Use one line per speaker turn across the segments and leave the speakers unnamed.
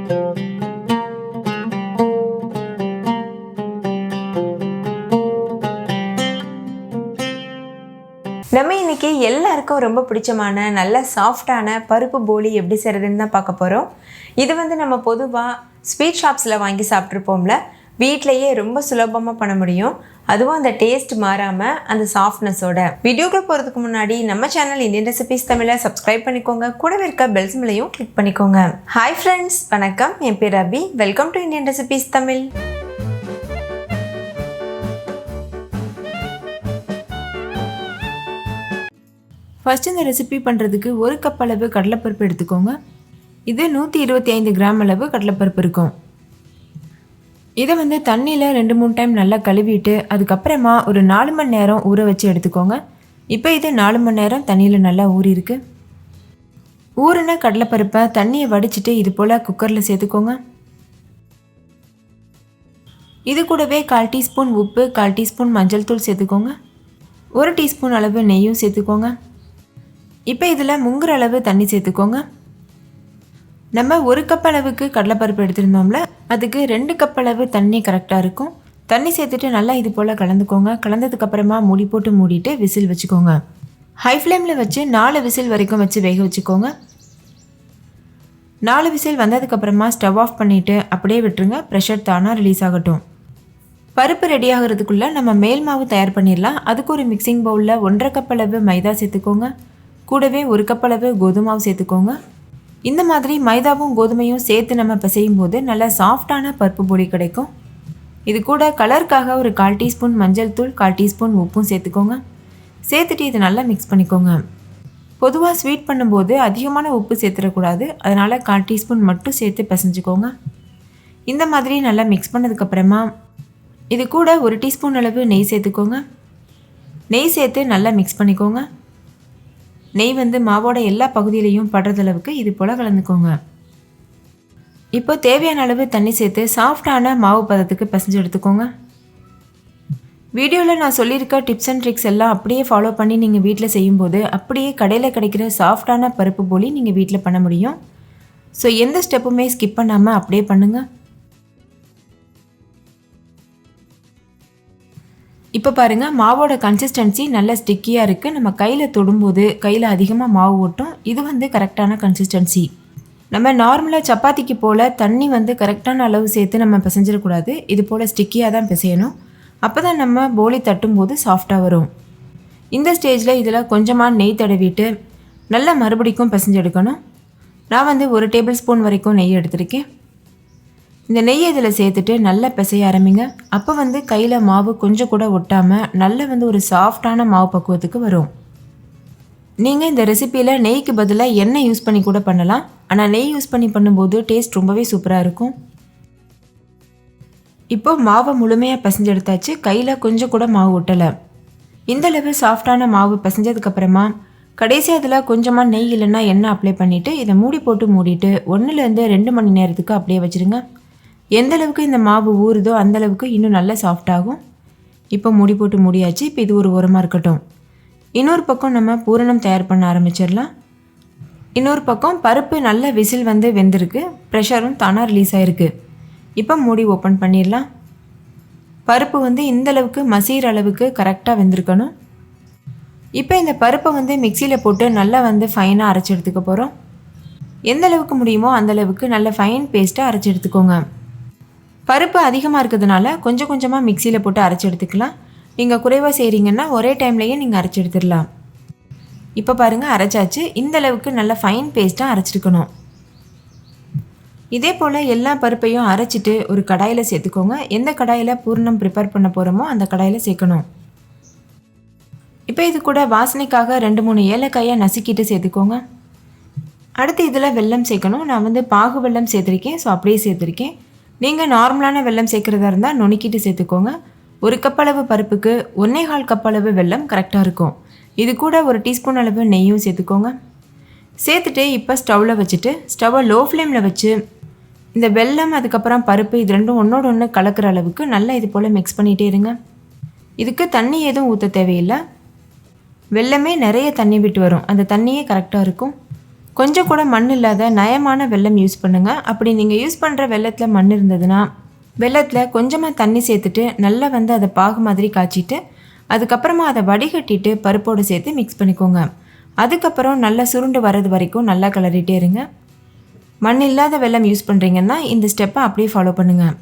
நம்ம இன்னைக்கு எல்லாருக்கும் ரொம்ப பிடிச்சமான நல்ல சாஃப்டான பருப்பு போலி எப்படி செய்கிறதுன்னு தான் பார்க்க போகிறோம். இது நம்ம பொதுவாக ஸ்வீட் ஷாப்ஸில் வாங்கி சாப்பிட்ருப்போம்ல, வீட்டிலையே ரொம்ப சுலபமாக பண்ண முடியும். அதுவும் அந்த டேஸ்ட் மாறாமல் அந்த சாஃப்ட்னஸோட. வீடியோக்குள்ள போகிறதுக்கு முன்னாடி நம்ம சேனல் இந்தியன் ரெசிபீஸ் தமிழை சப்ஸ்கிரைப் பண்ணிக்கோங்க. கூடவே இருக்க பெல் சிம்பலையும் கிளிக் பண்ணிக்கோங்க. ஹாய் ஃப்ரெண்ட்ஸ், வணக்கம். என் பேர் Abhi. Welcome to Indian recipes Tamil. First இந்த ரெசிபி பண்ணுறதுக்கு 1 கப் அளவு கடலைப்பருப்பு எடுத்துக்கோங்க. இது 125 கிராம் அளவு கடலைப்பருப்பு இருக்கும். இதை தண்ணியில் 2-3 டைம் நல்லா கழுவிட்டு அதுக்கப்புறமா ஒரு 4 மணி நேரம் ஊற வச்சு எடுத்துக்கோங்க. இப்போ இது 4 மணி நேரம் தண்ணியில் நல்லா ஊறிருக்கு. ஊறின கடலைப்பருப்பை தண்ணியை வடிச்சிட்டு இது போல் குக்கரில் சேர்த்துக்கோங்க. இது கூடவே 1/4 டீஸ்பூன் உப்பு, 1/4 டீஸ்பூன் மஞ்சள் தூள் சேர்த்துக்கோங்க. 1 டீஸ்பூன் அளவு நெய்யும் சேர்த்துக்கோங்க. இப்போ இதில் முங்குற அளவு தண்ணி சேர்த்துக்கோங்க. நம்ம 1 கப் அளவுக்கு கடலைப்பருப்பு எடுத்துருந்தோம்ல, அதுக்கு 2 கப் அளவு தண்ணி கரெக்டாக இருக்கும். தண்ணி சேர்த்துட்டு நல்லா இது போல் கலந்துக்கோங்க. கலந்ததுக்கப்புறமா மூடி போட்டு மூடிட்டு விசில் வச்சுக்கோங்க. ஹை ஃப்ளேமில் வச்சு 4 விசில் வரைக்கும் வச்சு வேக வச்சுக்கோங்க. 4 விசில் வந்ததுக்கப்புறமா ஸ்டவ் ஆஃப் பண்ணிவிட்டு அப்படியே விட்டுருங்க. ப்ரெஷர் தானாக ரிலீஸ் ஆகட்டும். பருப்பு ரெடி ஆகிறதுக்குள்ளே நம்ம மேல் மாவு தயார் பண்ணிடலாம். அதுக்கு ஒரு மிக்சிங் பவுலில் 1/2 கப் அளவு மைதா சேர்த்துக்கோங்க. கூடவே 1 கப் அளவு கோதுமை மாவு சேர்த்துக்கோங்க. இந்த மாதிரி மைதாவும் கோதுமையும் சேர்த்து நம்ம பிசையும் போது நல்லா சாஃப்டான பருப்பு பொடி கிடைக்கும். இது கூட கலருக்காக ஒரு 1/4 டீஸ்பூன் மஞ்சள் தூள், 1/4 டீஸ்பூன் உப்பும் சேர்த்துக்கோங்க. சேர்த்துட்டு இது நல்லா மிக்ஸ் பண்ணிக்கோங்க. பொதுவாக ஸ்வீட் பண்ணும்போது அதிகமான உப்பு சேர்த்துடக்கூடாது, அதனால் 1/4 டீஸ்பூன் மட்டும் சேர்த்து பிசைஞ்சுக்கோங்க. இந்த மாதிரி நல்லா மிக்ஸ் பண்ணதுக்கப்புறமா இது கூட 1 டீஸ்பூன் அளவு நெய் சேர்த்துக்கோங்க. நெய் சேர்த்து நல்லா மிக்ஸ் பண்ணிக்கோங்க. நெய் மாவோட எல்லா பகுதியிலையும் படுறதளவுக்கு இது போல் கலந்துக்கோங்க. இப்போ தேவையான அளவு தண்ணி சேர்த்து சாஃப்டான மாவு பதத்துக்கு பிசைஞ்சு எடுத்துக்கோங்க. வீடியோவில் நான் சொல்லியிருக்க டிப்ஸ் அண்ட் ட்ரிக்ஸ் எல்லாம் அப்படியே ஃபாலோ பண்ணி நீங்கள் வீட்டில் செய்யும்போது அப்படியே கடையில் கிடைக்கிற சாஃப்டான பருப்பு போலி நீங்கள் வீட்டில் பண்ண முடியும். ஸோ எந்த ஸ்டெப்புமே ஸ்கிப் பண்ணாமல் அப்படியே பண்ணுங்கள். இப்போ பாருங்கள், மாவோட கன்சிஸ்டன்சி நல்ல ஸ்டிக்கியாக இருக்குது. நம்ம கையில் தொடும்போது கையில் அதிகமாக மாவு ஓட்டும். இது கரெக்டான கன்சிஸ்டன்சி. நம்ம நார்மலாக சப்பாத்திக்கு போல் தண்ணி கரெக்டான அளவு சேர்த்து நம்ம பிசைஞ்சிடக்கூடாது. இது போல் ஸ்டிக்கியாக தான் பிசையணும். அப்போ தான் நம்ம போலி தட்டும்போது சாஃப்டாக வரும். இந்த ஸ்டேஜில் இதில் கொஞ்சமாக நெய் தடவிட்டு நல்லா மறுபடிக்கும் பிசைஞ்சு எடுக்கணும். நான் 1 டேபிள் ஸ்பூன் வரைக்கும் நெய் எடுத்திருக்கேன். இந்த நெய்யை இதில் சேர்த்துட்டு நல்லா பிசைய ஆரம்பிங்க. அப்போ கையில் மாவு கொஞ்சம் கூட ஒட்டாமல் நல்ல ஒரு சாஃப்டான மாவு பக்குவத்துக்கு வரும். நீங்கள் இந்த ரெசிப்பியில் நெய்க்கு பதிலாக எண்ணெய் யூஸ் பண்ணி கூட பண்ணலாம். ஆனால் நெய் யூஸ் பண்ணி பண்ணும்போது டேஸ்ட் ரொம்பவே சூப்பராக இருக்கும். இப்போ மாவை முழுமையாக பிசைஞ்சு எடுத்தாச்சு. கையில் கொஞ்சம் கூட மாவு ஒட்டலை. இந்தளவு சாஃப்டான மாவு பிசைஞ்சதுக்கப்புறமா கடைசியாக அதில் கொஞ்சமாக நெய் இல்லைன்னா எண்ணெய் அப்ளை பண்ணிவிட்டு இதை மூடி போட்டு மூடிட்டு 1-2 மணி நேரத்துக்கு அப்படியே வச்சுருங்க. எந்த அளவுக்கு இந்த மாவு ஊறுதோ அந்தளவுக்கு இன்னும் நல்லா சாஃப்டாகும். இப்போ மூடி போட்டு மூடியாச்சு. இப்போ இது ஒரு ஓரமாக இருக்கட்டும். இன்னொரு பக்கம் நம்ம பூரணம் தயார் பண்ண ஆரம்பிச்சிடலாம். இன்னொரு பக்கம் பருப்பு நல்ல விசில் வெந்திருக்கு. ப்ரெஷரும் தானாக ரிலீஸ் ஆகிருக்கு. இப்போ மூடி ஓப்பன் பண்ணிடலாம். பருப்பு இந்தளவுக்கு மசிகிற அளவுக்கு கரெக்டாக வெந்திருக்கணும். இப்போ இந்த பருப்பை மிக்சியில் போட்டு நல்லா ஃபைனாக அரைச்சி எடுத்துக்க போகிறோம். எந்த அளவுக்கு முடியுமோ அந்தளவுக்கு நல்ல ஃபைன் பேஸ்ட்டாக அரைச்சி எடுத்துக்கோங்க. பருப்பு அதிகமாக இருக்கிறதுனால கொஞ்சம் கொஞ்சமாக மிக்சியில் போட்டு அரைச்சி எடுத்துக்கலாம். நீங்கள் குறைவாக செய்கிறீங்கன்னா ஒரே டைம்லேயே நீங்கள் அரைச்சி எடுத்துடலாம். இப்போ பாருங்கள், அரைச்சாச்சு. இந்தளவுக்கு நல்ல ஃபைன் பேஸ்ட்டாக அரைச்சிருக்கணும். இதே போல் எல்லா பருப்பையும் அரைச்சிட்டு ஒரு கடாயில் சேர்த்துக்கோங்க. எந்த கடாயில் பூரணம் ப்ரிப்பேர் பண்ண போகிறோமோ அந்த கடாயில் சேர்க்கணும். இப்போ இது கூட வாசனைக்காக 2-3 ஏலக்காயை நசுக்கிட்டு சேர்த்துக்கோங்க. அடுத்து இதில் வெல்லம் சேர்க்கணும். நான் பாகு வெல்லம் சேர்த்துருக்கேன். ஸோ அப்படியே சேர்த்துருக்கேன். நீங்கள் நார்மலான வெல்லம் சேர்க்குறதா இருந்தால் நுணுக்கிட்டு சேர்த்துக்கோங்க. 1 கப் அளவு பருப்புக்கு 1.25 கப் அளவு வெல்லம் கரெக்டாக இருக்கும். இது கூட 1 டீஸ்பூன் அளவு நெய்யும் சேர்த்துக்கோங்க. சேர்த்துட்டு இப்போ ஸ்டவ்வில் வச்சுட்டு ஸ்டவ்வை லோ ஃப்ளேமில் வச்சு இந்த வெல்லம் அதுக்கப்புறம் பருப்பு இது ரெண்டும் ஒன்றோடு ஒன்று கலக்கிற அளவுக்கு நல்லா இது போல் மிக்ஸ் பண்ணிகிட்டே இருங்க. இதுக்கு தண்ணி எதுவும் ஊற்ற தேவையில்லை. வெல்லமே நிறைய தண்ணி விட்டு வரும். அந்த தண்ணியே கரெக்டாக இருக்கும். கொஞ்சம் கூட மண் இல்லாத நயமான வெல்லம் யூஸ் பண்ணுங்கள். அப்படி நீங்கள் யூஸ் பண்ணுற வெல்லத்தில் மண் இருந்ததுன்னா வெல்லத்தில் கொஞ்சமாக தண்ணி சேர்த்துட்டு நல்லா அதை பாகு மாதிரி காய்ச்சிட்டு அதுக்கப்புறமா அதை வடிகட்டிட்டு பருப்போடு சேர்த்து மிக்ஸ் பண்ணிக்கோங்க. அதுக்கப்புறம் நல்லா சுருண்டு வர்றது வரைக்கும் நல்லா கிளறிட்டே இருங்க. மண் இல்லாத வெல்லம் யூஸ் பண்ணுறீங்கன்னா இந்த ஸ்டெப்பை அப்படியே ஃபாலோ பண்ணுங்கள்.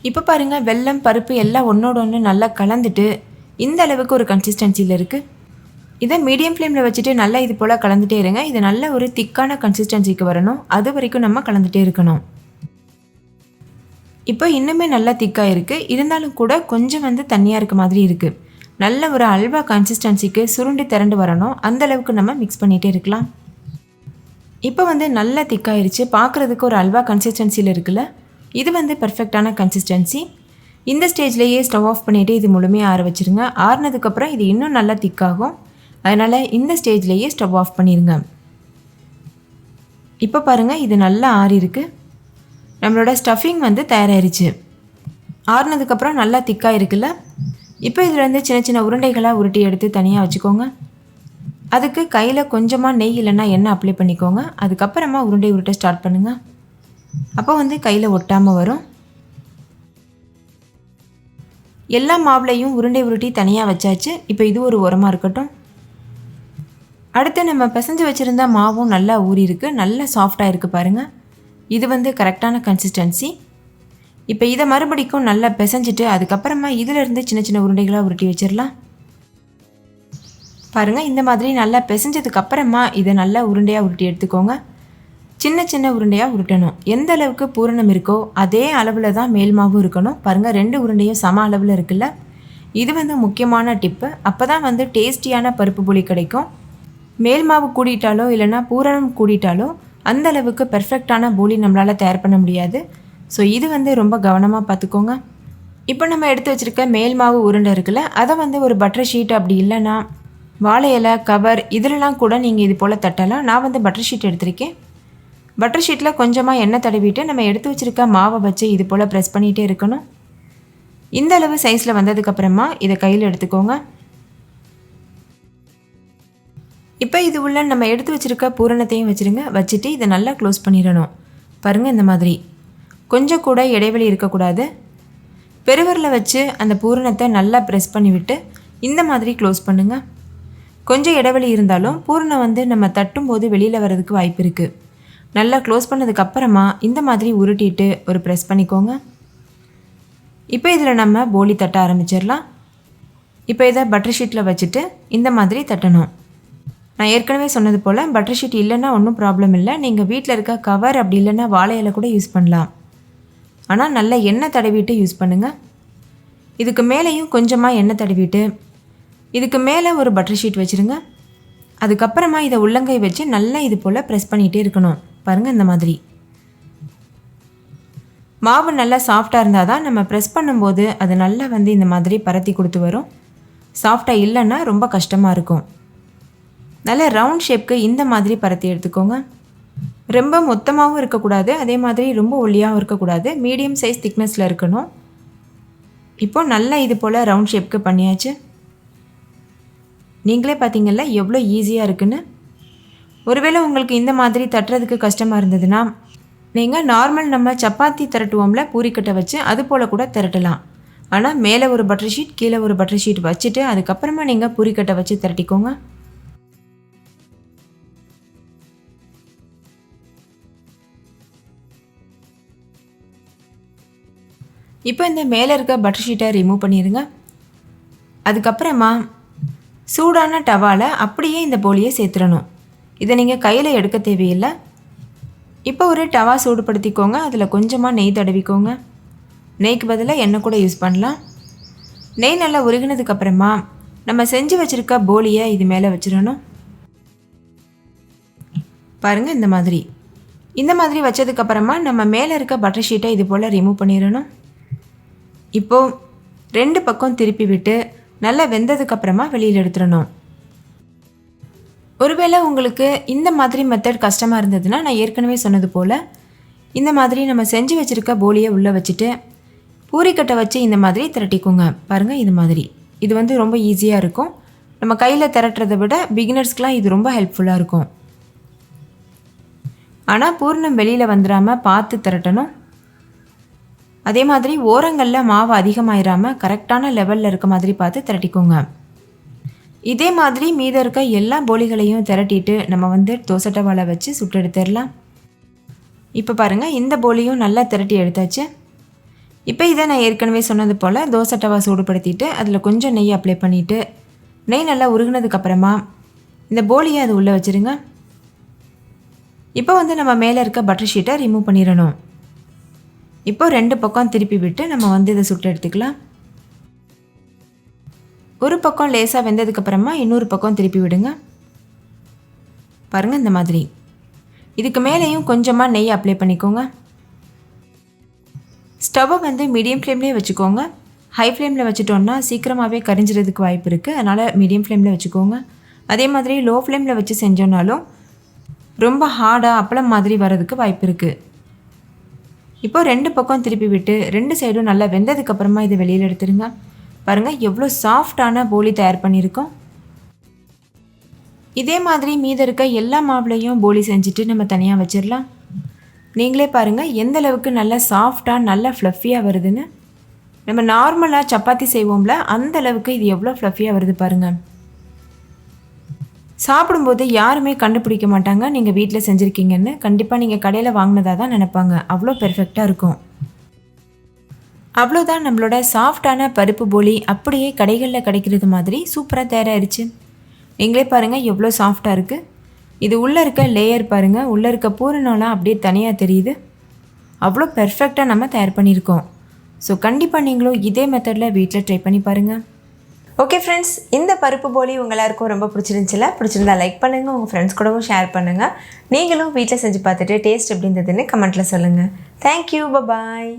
இப்போ பாருங்கள், வெல்லம் பருப்பு எல்லாம் ஒன்றோட ஒன்று நல்லா கலந்துட்டு இந்த அளவுக்கு ஒரு கன்சிஸ்டன்சியில் இருக்குது. இதை மீடியம் ஃப்ளேமில் வச்சுட்டு நல்லா இது போல் கலந்துகிட்டே இருங்க. இது நல்ல ஒரு திக்கான கன்சிஸ்டன்சிக்கு வரணும். அது வரைக்கும் நம்ம கலந்துகிட்டே இருக்கணும். இப்போ இன்னுமே நல்லா திக்காக இருக்குது. இருந்தாலும் கூட கொஞ்சம் தண்ணியாக இருக்க மாதிரி இருக்குது. நல்ல ஒரு அல்வா கன்சிஸ்டன்சிக்கு சுருண்டு திரண்டு வரணும். அந்தளவுக்கு நம்ம மிக்ஸ் பண்ணிகிட்டே இருக்கலாம். இப்போ நல்லா திக்காயிருச்சு. பார்க்குறதுக்கு ஒரு அல்வா கன்சிஸ்டன்சியில் இருக்குல்ல, இது பர்ஃபெக்டான கன்சிஸ்டன்சி. இந்த ஸ்டேஜ்லேயே ஸ்டவ் ஆஃப் பண்ணிவிட்டு இது முழுமையாக ஆற வச்சுருங்க. ஆறுனதுக்கப்புறம் இது இன்னும் நல்லா திக்காகும். அதனால் இந்த ஸ்டேஜ்லேயே ஸ்டவ் ஆஃப் பண்ணிடுங்க. இப்போ பாருங்கள், இது நல்லா ஆறிருக்கு. நம்மளோட ஸ்டஃபிங் தயாராகிருச்சு. ஆறுனதுக்கப்புறம் நல்லா திக்காக இருக்குல்ல. இப்போ இதில் சின்ன சின்ன உருண்டைகளாக உருட்டி எடுத்து தனியாக வச்சுக்கோங்க. அதுக்கு கையில் கொஞ்சமாக நெய் இல்லைன்னா எண்ணெய் அப்ளை பண்ணிக்கோங்க. அதுக்கப்புறமா உருண்டை உருட்ட ஸ்டார்ட் பண்ணுங்கள். அப்போ கையில் ஒட்டாமல் வரும். எல்லா மாவுலையும் உருண்டை உருட்டி தனியாக வச்சாச்சு. இப்போ இது ஒரு உரமாக இருக்கட்டும். அடுத்து நம்ம பிசைஞ்சு வச்சுருந்த மாவும் நல்லா ஊறி இருக்குது. நல்லா சாஃப்டாக இருக்குது பாருங்கள். இது கரெக்டான கன்சிஸ்டன்சி. இப்போ இதை மறுபடிக்கும் நல்லா பிசைஞ்சிட்டு அதுக்கப்புறமா இதிலேருந்து சின்ன சின்ன உருண்டைகளாக உருட்டி வச்சிடலாம். பாருங்கள், இந்த மாதிரி நல்லா பிசைஞ்சதுக்கப்புறமா இதை நல்லா உருண்டையாக உருட்டி எடுத்துக்கோங்க. சின்ன சின்ன உருண்டையாக உருட்டணும். எந்த அளவுக்கு பூரணம் இருக்கோ அதே அளவில் தான் மேல் மாவும் இருக்கணும். பாருங்கள், 2 உருண்டையும் சம அளவில் இருக்குல்ல. இது முக்கியமான டிப்பு. அப்போ தான் டேஸ்டியான பருப்பு போலி கிடைக்கும். மேல் மாவு கூடிட்டாலோ இல்லைனா பூரணம் கூடிட்டாலோ அந்த அளவுக்கு பெர்ஃபெக்டான போலி நம்மளால் தயார் பண்ண முடியாது. ஸோ இது ரொம்ப கவனமாக பார்த்துக்கோங்க. இப்போ நம்ம எடுத்து வச்சுருக்க மேல் மாவு உருண்டை இருக்குல்ல, அதை ஒரு பட்டர் ஷீட் அப்படி இல்லைன்னா வாழை இலை கவர் இதிலலாம் கூட நீங்கள் இது போல் தட்டலாம். நான் பட்டர் ஷீட் எடுத்திருக்கேன். பட்டர் ஷீட்டில் கொஞ்சமாக எண்ணெய் தடவிட்டு நம்ம எடுத்து வச்சுருக்க மாவை வச்சு இது போல் ப்ரெஸ் பண்ணிகிட்டே இருக்கணும். இந்த அளவு சைஸில் வந்ததுக்கப்புறமா இதை கையில் எடுத்துக்கோங்க. இப்போ இது உள்ள நம்ம எடுத்து வச்சுருக்க பூரணத்தையும் வச்சுருங்க. வச்சுட்டு இதை நல்லா க்ளோஸ் பண்ணிடணும். பாருங்கள், இந்த மாதிரி கொஞ்சம் கூட இடைவெளி இருக்கக்கூடாது. பெருவரில் வச்சு அந்த பூரணத்தை நல்லா ப்ரெஸ் பண்ணிவிட்டு இந்த மாதிரி க்ளோஸ் பண்ணுங்கள். கொஞ்சம் இடைவெளி இருந்தாலும் பூரணம் நம்ம தட்டும்போது வெளியில் வர்றதுக்கு வாய்ப்பு இருக்குது. நல்லா க்ளோஸ் பண்ணதுக்கப்புறமா இந்த மாதிரி உருட்டிட்டு ஒரு ப்ரெஸ் பண்ணிக்கோங்க. இப்போ இதில் நம்ம போலி தட்ட ஆரம்பிச்சிடலாம். இப்போ இதை பட்டர் ஷீட்டில் வச்சுட்டு இந்த மாதிரி தட்டணும். நான் ஏற்கனவே சொன்னது போல் பட்டர் ஷீட் இல்லைன்னா ஒன்றும் ப்ராப்ளம் இல்லை. நீங்கள் வீட்டில் இருக்க கவர் அப்படி இல்லைன்னா வாழை இலை கூட யூஸ் பண்ணலாம். ஆனால் நல்லா எண்ணெய் தடவிட்டு யூஸ் பண்ணுங்கள். இதுக்கு மேலேயும் கொஞ்சமாக எண்ணெய் தடவிட்டு இதுக்கு மேலே ஒரு பட்டர் ஷீட் வச்சுருங்க. அதுக்கப்புறமா இதை உள்ளங்கை வச்சு நல்லா இது போல் ப்ரெஸ் பண்ணிகிட்டே இருக்கணும். பாருங்கள், இந்த மாதிரி மாவு நல்லா சாஃப்டாக இருந்தால் தான் நம்ம ப்ரெஸ் பண்ணும்போது அது நல்லா இந்த மாதிரி பரத்தி கொடுத்து வரும். சாஃப்டாக இல்லைன்னா ரொம்ப கஷ்டமாக இருக்கும். நல்ல ரவுண்ட் ஷேப்க்கு இந்த மாதிரி பரத்தி எடுத்துக்கோங்க. ரொம்ப மொத்தமாகவும் இருக்கக்கூடாது, அதே மாதிரி ரொம்ப ஒல்லியாகவும் இருக்கக்கூடாது. மீடியம் சைஸ் திக்னஸில் இருக்கணும். இப்போது நல்லா இது போல் ரவுண்ட் ஷேப்க்கு பண்ணியாச்சு. நீங்களே பார்த்தீங்கல்ல எவ்வளோ ஈஸியாக இருக்குன்னு. ஒருவேளை உங்களுக்கு இந்த மாதிரி தட்டுறதுக்கு கஷ்டமாக இருந்ததுன்னா நீங்கள் நார்மல் நம்ம சப்பாத்தி திரட்டுவோம்ல பூரிக்கட்டை வச்சு அது போல் கூட திரட்டலாம். ஆனால் மேலே ஒரு பட்டர் ஷீட் கீழே ஒரு பட்டர் ஷீட் வச்சுட்டு அதுக்கப்புறமா நீங்கள் பூரிக்கட்டை வச்சு திரட்டிக்கோங்க. இப்போ இந்த மேலே இருக்க பட்டர் ஷீட்டை ரிமூவ் பண்ணிடுங்க. அதுக்கப்புறமா சூடான டவாவில் அப்படியே இந்த போலியை சேர்த்துடணும். இதை நீங்கள் கையில் எடுக்க தேவையில்லை. இப்போ ஒரு டவா சூடுபடுத்திக்கோங்க. அதில் கொஞ்சமாக நெய் தடவிக்கோங்க. நெய்க்கு பதிலாக எண்ணெய் கூட யூஸ் பண்ணலாம். நெய் நல்லா உருகினதுக்கப்புறமா நம்ம செஞ்சு வச்சுருக்க போலியை இது மேலே வச்சிடணும். பாருங்கள், இந்த மாதிரி வச்சதுக்கப்புறமா நம்ம மேலே இருக்க பட்டர் ஷீட்டை இது போல் ரிமூவ் பண்ணிடணும். இப்போது 2 பக்கம் திருப்பி விட்டு நல்லா வெந்ததுக்கப்புறமா வெளியில் எடுத்துடணும். ஒருவேளை உங்களுக்கு இந்த மாதிரி மெத்தட் கஷ்டமாக இருந்ததுன்னா நான் ஏற்கனவே சொன்னது போல் இந்த மாதிரி நம்ம செஞ்சு வச்சுருக்க போலியை உள்ளே வச்சுட்டு பூரிக்கட்டை வச்சு இந்த மாதிரி திரட்டிக்கோங்க. பாருங்கள், இது மாதிரி இது வந்து ரொம்ப ஈஸியாக இருக்கும். நம்ம கையில் திரட்டுறதை விட பிகினர்ஸ்க்கெலாம் இது ரொம்ப ஹெல்ப்ஃபுல்லாக இருக்கும். ஆனால் பூரணம் வெளியில் வந்துடாமல் பார்த்து திரட்டணும். அதே மாதிரி ஓரங்களில் மாவு அதிகமாயிராமல் கரெக்டான லெவலில் இருக்க மாதிரி பார்த்து திரட்டிக்கோங்க. இதே மாதிரி மீதம் இருக்க எல்லா போலிகளையும் திரட்டிட்டு நம்ம வந்து தோசை டவாவில் வச்சு சுட்டு எடுத்துடலாம். இப்போ பாருங்கள், இந்த போலியும் நல்லா திரட்டி எடுத்தாச்சு. இப்போ இதை நான் ஏற்கனவே சொன்னது போல் தோசை டவா சூடுபடுத்திட்டு அதில் கொஞ்சம் நெய் அப்ளை பண்ணிவிட்டு நெய் நல்லா உருகினதுக்கப்புறமா இந்த போலியை அது உள்ளே வச்சுருங்க. இப்போ வந்து நம்ம மேலே இருக்க பட்டர் ஷீட்டை ரிமூவ் பண்ணிடணும். இப்போ 2 பக்கம் திருப்பி விட்டு நம்ம வந்து இதை சுட்டு எடுத்துக்கலாம். ஒரு பக்கம் லேசாக வெந்ததுக்கப்புறமா இன்னொரு பக்கம் திருப்பி விடுங்க. பாருங்கள், இந்த மாதிரி. இதுக்கு மேலேயும் கொஞ்சமாக நெய் அப்ளை பண்ணிக்கோங்க. ஸ்டவ்வை வந்து மீடியம் ஃப்ளேம்லேயே வச்சுக்கோங்க. ஹை ஃப்ளேமில் வச்சுட்டோன்னா சீக்கிரமாகவே கரிஞ்சிறதுக்கு வாய்ப்பு இருக்குது. அதனால் மீடியம் ஃப்ளேமில் வச்சுக்கோங்க. அதே மாதிரி லோ ஃப்ளேமில் வச்சு செஞ்சோன்னாலும் ரொம்ப ஹார்டாக அப்பளம் மாதிரி வரதுக்கு வாய்ப்பு இருக்குது. இப்போ 2 பக்கம் திருப்பி விட்டு 2 சைடும் நல்லா வெந்ததுக்கப்புறமா இதை வெளியில் எடுத்துருங்க. பாருங்கள், எவ்வளோ சாஃப்டான போலி தயார் பண்ணியிருக்கோம். இதே மாதிரி மீத இருக்க எல்லா மாவுலையும் போலி செஞ்சுட்டு நம்ம தனியாக வச்சிடலாம். நீங்களே பாருங்கள் எந்த அளவுக்கு நல்லா சாஃப்டாக நல்லா ஃப்ளஃபியாக வருதுன்னு. நம்ம நார்மலாக சப்பாத்தி செய்வோம்ல, அந்த அளவுக்கு இது எவ்வளோ ஃப்ளஃபியாக வருது பாருங்கள். சாப்பிடும்போது யாருமே கண்டுபிடிக்க மாட்டாங்க நீங்கள் வீட்டில் செஞ்சுருக்கீங்கன்னு. கண்டிப்பாக நீங்கள் கடையில் வாங்கினதாக தான் நினைப்பாங்க. அவ்வளோ பெர்ஃபெக்டாக இருக்கும். அவ்வளோதான், நம்மளோட சாஃப்டான பருப்பு போலி அப்படியே கடைகளில் கிடைக்கிறது மாதிரி சூப்பராக தயாராகிடுச்சு. நீங்களே பாருங்கள் எவ்வளோ சாஃப்டாக இருக்குது. இது உள்ளே இருக்க லேயர் பாருங்கள், உள்ளே இருக்க பூரணம்லாம் அப்படியே தனியாக தெரியுது. அவ்வளோ பெர்ஃபெக்டாக நம்ம தயார் பண்ணியிருக்கோம். ஸோ கண்டிப்பாக நீங்களும் இதே மெத்தடில் வீட்டில் ட்ரை பண்ணி பாருங்கள். ஓகே ஃப்ரெண்ட்ஸ், இந்த பருப்பு போலி உங்கள் எல்லாருக்கும் ரொம்ப பிடிச்சிருந்தா லைக் பண்ணுங்கள், உங்கள் ஃப்ரெண்ட்ஸ் கூடவும் ஷேர் பண்ணுங்கள். நீங்களும் வீட்டில் செஞ்சு பார்த்துட்டு டேஸ்ட் எப்படி இருந்ததுன்னு கமெண்ட்டில் சொல்லுங்கள். Thank you, bye bye.